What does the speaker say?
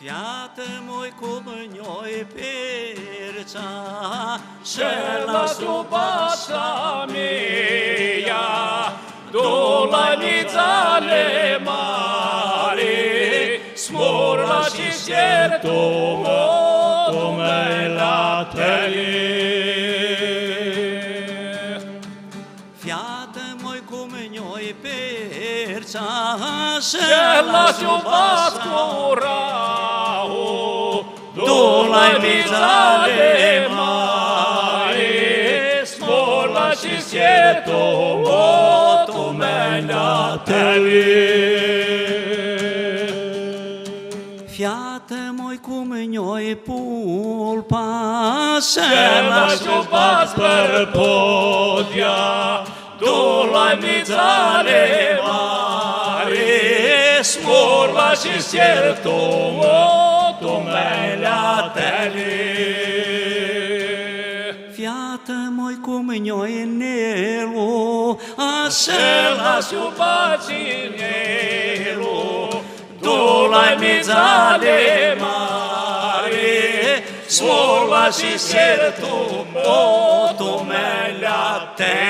Fiată moj ku më njoj pirqa, Shela subața mea, dolanița le mare, smorla și siertul mă la tele. Fiată moj ku më njoj pirqa, Shela subața dolanița le mare, smorla și siertul mă la tele. Fiată moj ku më njoj pulpa, Shela subac për podja, dolanița le mare, smorla și siertul mă la tele. Fiată moj ku më njoj nelu, Shela subac nelu, dolanița le mare, smorla și siertul mă la tele.